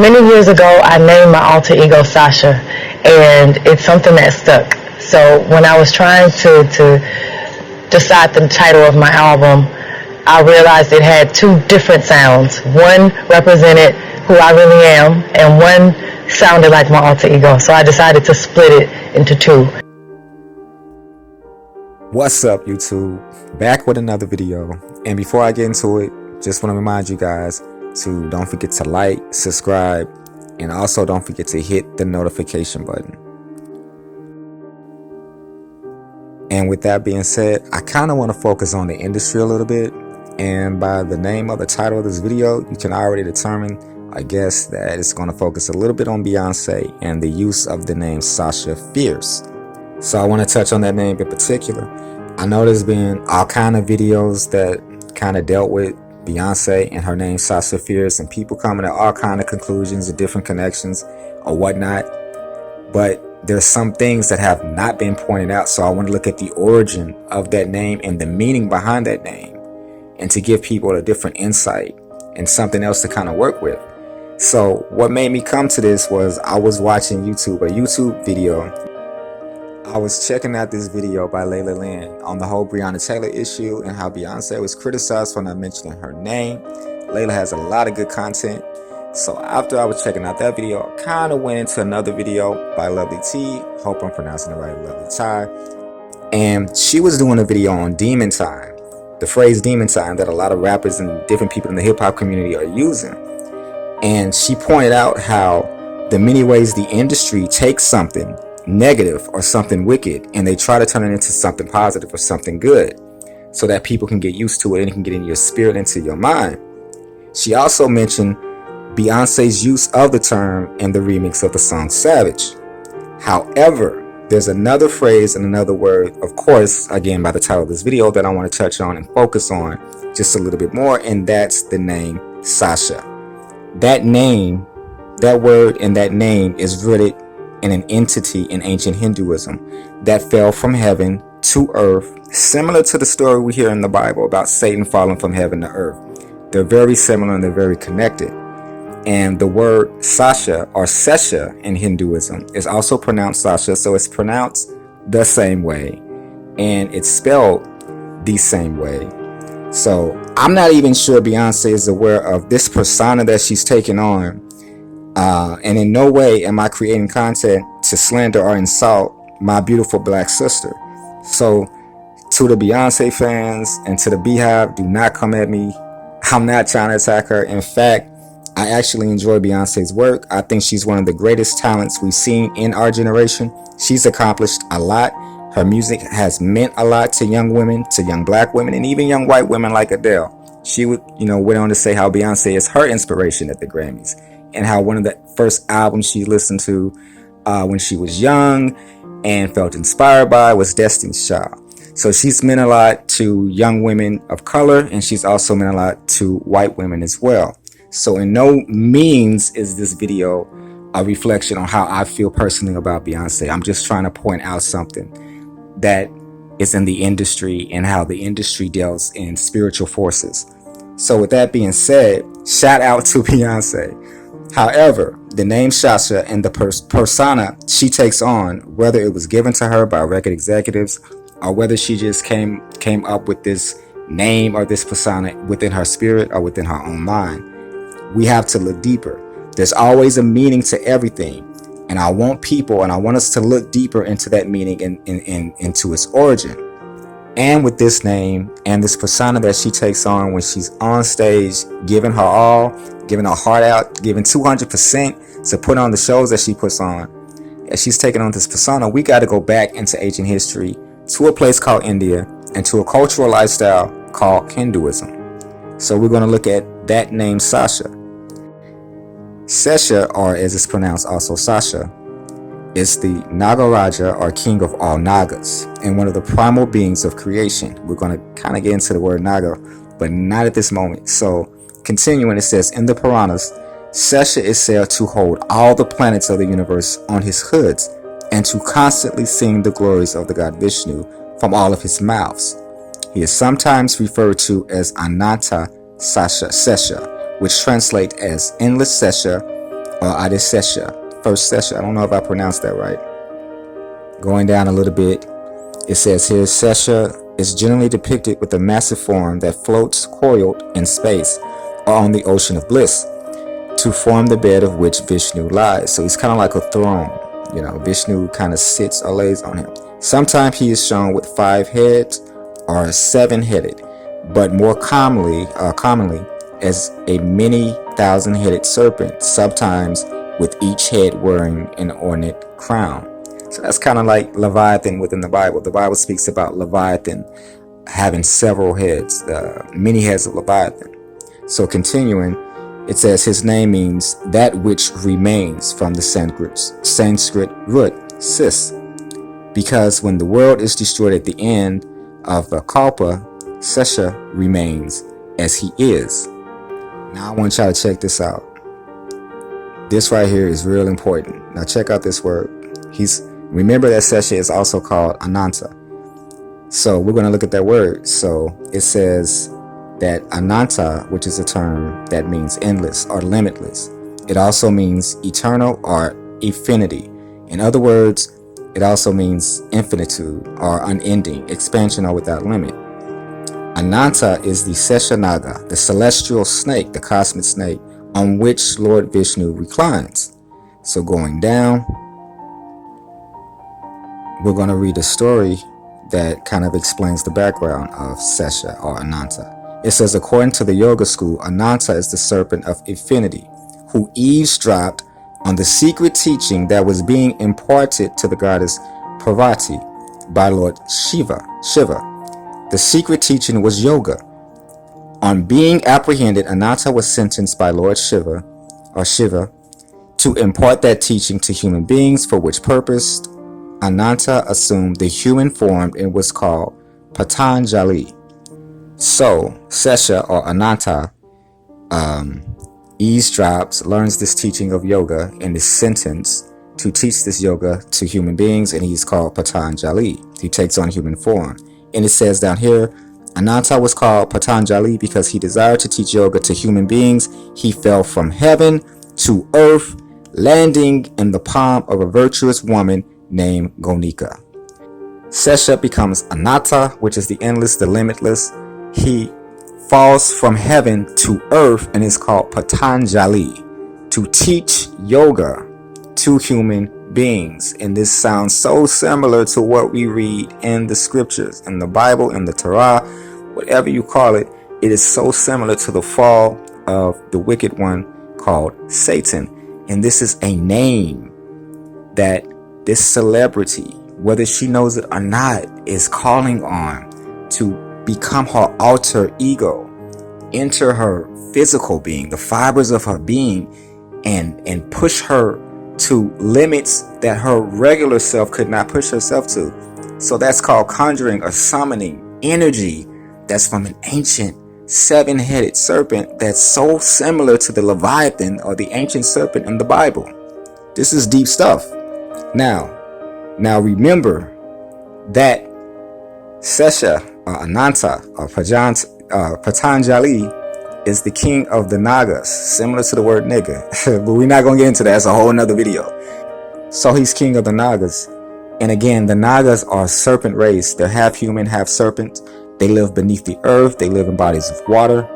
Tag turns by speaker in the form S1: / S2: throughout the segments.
S1: Many years ago, I named my alter ego Sasha, and it's something that stuck. So when I was trying to decide the title of my album, I realized it had two different sounds. One represented who I really am, and one sounded like my alter ego. So I decided to split it into two.
S2: What's up, YouTube? Back with another video. And before I get into it, just want to remind you guys to don't forget to like, subscribe, and also don't forget to hit the notification button. And with that being said, I kind of want to focus on the industry a little bit. And by the name of the title of this video, you can already determine, I guess, that it's going to focus a little bit on Beyonce and the use of the name Sasha Fierce. So I want to touch on that name in particular. I know there's been all kind of videos that kind of dealt with Beyonce and her name Sasha Fierce, and people coming to all kind of conclusions and different connections or whatnot. But there's some things that have not been pointed out, so I want to look at the origin of that name and the meaning behind that name, and to give people a different insight and something else to kind of work with. So what made me come to this was I was watching a YouTube video. I was checking out this video by Layla Lynn on the whole Breonna Taylor issue and how Beyonce was criticized for not mentioning her name. Layla has a lot of good content. So after I was checking out that video, I kind of went into another video by Lovely T. Hope I'm pronouncing it right, Lovely Ty. And she was doing a video on demon time, the phrase demon time that a lot of rappers and different people in the hip hop community are using. And she pointed out how the many ways the industry takes something negative or something wicked and they try to turn it into something positive or something good so that people can get used to it and it can get in your spirit, into your mind. She also mentioned Beyonce's use of the term in the remix of the song Savage. However, there's another phrase and another word, of course, again by the title of this video, that I want to touch on and focus on just a little bit more, and that's the name Sasha. That name, that word and that name is rooted in an entity in ancient Hinduism that fell from heaven to earth, similar to the story we hear in the Bible about Satan falling from heaven to earth. They're very similar and they're very connected. And the word Sasha or Sesha in Hinduism is also pronounced Sasha, so it's pronounced the same way and it's spelled the same way. So I'm not even sure Beyonce is aware of this persona that she's taken on. And in no way am I creating content to slander or insult my beautiful black sister. So to the Beyonce fans and to the Beehive, do not come at me. I'm not trying to attack her. In fact, I actually enjoy Beyonce's work. I think she's one of the greatest talents we've seen in our generation. She's accomplished a lot. Her music has meant a lot to young women, to young black women, and even young white women like Adele. She went on to say how Beyonce is her inspiration at the Grammys, and how one of the first albums she listened to when she was young and felt inspired by was Destiny's Child. So she's meant a lot to young women of color, and she's also meant a lot to white women as well. So in no means is this video a reflection on how I feel personally about Beyonce. I'm just trying to point out something that is in the industry and how the industry deals in spiritual forces. So with that being said, shout out to Beyonce. However, the name Sasha and the persona she takes on, whether it was given to her by record executives or whether she just came up with this name or this persona within her spirit or within her own mind, we have to look deeper. There's always a meaning to everything, and I want us to look deeper into that meaning and into its origin. And with this name and this persona that she takes on when she's on stage, giving her all, giving her heart out, giving 200% to put on the shows that she puts on, as she's taking on this persona, we got to go back into ancient history to a place called India and to a cultural lifestyle called Hinduism. So we're going to look at that name Sasha. Sesha, or as it's pronounced also Sasha, is the Nagaraja or king of all Nagas and one of the primal beings of creation. We're going to kind of get into the word Naga, but not at this moment. So continuing, it says in the Puranas, Sesha is said to hold all the planets of the universe on his hoods and to constantly sing the glories of the god Vishnu from all of his mouths. He is sometimes referred to as Ananta Sesha, which translates as endless Sesha Sesha. First Sesha. I don't know if I pronounced that right. Going down a little bit, it says here, Sesha is generally depicted with a massive form that floats coiled in space or on the ocean of bliss, to form the bed of which Vishnu lies. So he's kind of like a throne. You know, Vishnu kind of sits or lays on him. Sometimes he is shown with 5 heads or 7-headed, but more commonly as a many thousand-headed serpent, sometimes with each head wearing an ornate crown. So that's kind of like Leviathan within the Bible. The Bible speaks about Leviathan having several heads, many heads of Leviathan. So continuing, it says his name means that which remains, from the Sanskrit root, sis. Because when the world is destroyed at the end of the Kalpa, Sesha remains as he is. Now I want y'all to check this out. This right here is real important. Now check out this word. Remember that Sesha is also called Ananta. So we're going to look at that word. So it says that Ananta, which is a term that means endless or limitless. It also means eternal or infinity. In other words, it also means infinitude or unending, expansion or without limit. Ananta is the Sesha Naga, the celestial snake, the cosmic snake, on which Lord Vishnu reclines. So going down, we're going to read a story that kind of explains the background of Sesha or Ananta. It says, according to the yoga school, Ananta is the serpent of infinity, who eavesdropped on the secret teaching that was being imparted to the goddess Parvati by Lord Shiva. The secret teaching was yoga. On being apprehended, Ananta was sentenced by Lord Shiva to impart that teaching to human beings, for which purpose Ananta assumed the human form and was called Patanjali. So Sesha or Ananta eavesdrops, learns this teaching of yoga, and is sentenced to teach this yoga to human beings, and he's called Patanjali. He takes on human form. And it says down here, Ananta was called Patanjali because he desired to teach yoga to human beings. He fell from heaven to earth, landing in the palm of a virtuous woman named Gonika. Sesha becomes Anatta, which is the endless, the limitless. He falls from heaven to earth and is called Patanjali to teach yoga to human beings. And this sounds so similar to what we read in the scriptures, in the Bible, in the Torah, whatever you call it. It is so similar to the fall of the wicked one called Satan. And this is a name that this celebrity, whether she knows it or not, is calling on to become her alter ego, enter her physical being, the fibers of her being, and push her to limits that her regular self could not push herself to. So that's called conjuring or summoning energy that's from an ancient 7-headed serpent that's so similar to the Leviathan or the ancient serpent in the Bible. This is deep stuff. Now remember that Sesha or Ananta or Patanjali is the king of the Nagas, similar to the word nigga. But we're not going to get into that. It's a whole nother video. So he's king of the Nagas. And again, the Nagas are a serpent race. They're half human, half serpent. They live beneath the earth. They live in bodies of water.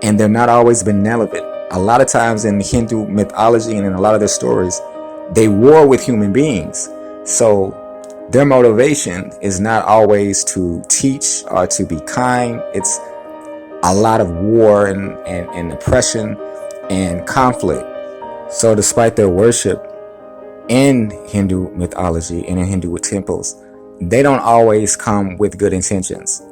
S2: And they're not always benevolent. A lot of times in Hindu mythology and in a lot of their stories, they war with human beings. So their motivation is not always to teach or to be kind. It's a lot of war and oppression and conflict. So despite their worship in Hindu mythology and in Hindu temples, they don't always come with good intentions.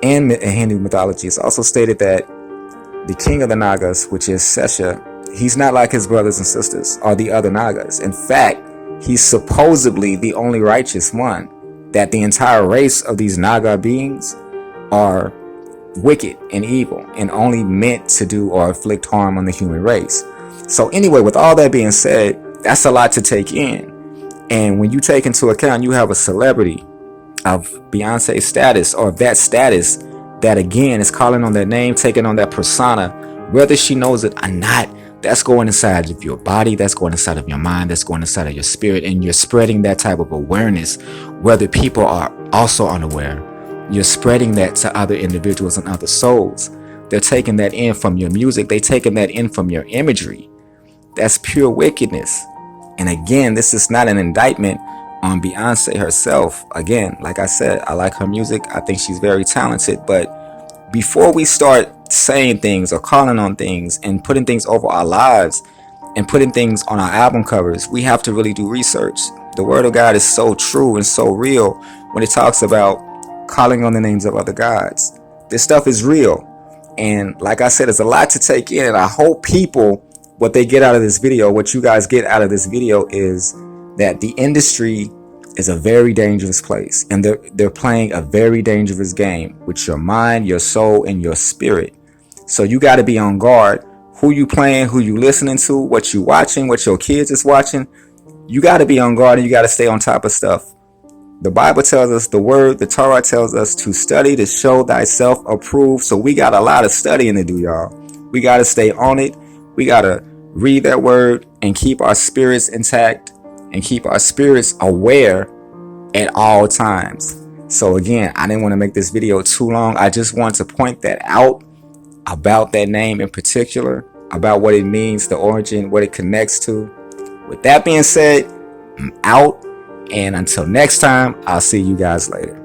S2: In Hindu mythology, it's also stated that the king of the Nagas, which is Sesha, he's not like his brothers and sisters or the other Nagas. In fact, he's supposedly the only righteous one, that the entire race of these Naga beings are wicked and evil and only meant to do or inflict harm on the human race. So anyway, with all that being said, that's a lot to take in. And when you take into account you have a celebrity of Beyonce's status, or of that status, that again is calling on that name, taking on that persona, whether she knows it or not, That's going inside of your body, that's going inside of your mind, that's going inside of your spirit, and you're spreading that type of awareness, whether people are also unaware. You're spreading that to other individuals and other souls. They're taking that in from your music, they're taking that in from your imagery. That's pure wickedness. And again, this is not an indictment on Beyonce herself. Again, like I said, I like her music, I think she's very talented, but before we start saying things or calling on things and putting things over our lives and putting things on our album covers, we have to really do research. The word of God is so true and so real when it talks about calling on the names of other gods. This stuff is real. And like I said, it's a lot to take in. And I hope people, what they get out of this video, what you guys get out of this video, is that the industry is a very dangerous place, and they're playing a very dangerous game with your mind, your soul, and your spirit. So you got to be on guard. Who you playing, who you listening to, what you watching, what your kids is watching. You got to be on guard, and you got to stay on top of stuff. The Bible tells us, the Torah tells us to study to show thyself approved. So we got a lot of studying to do, y'all. We got to stay on it. We got to read that word and keep our spirits intact and keep our spirits aware at all times. So again, I didn't want to make this video too long. I just want to point that out about that name in particular, about what it means, the origin, what it connects to. With that being said, I'm out. And until next time, I'll see you guys later.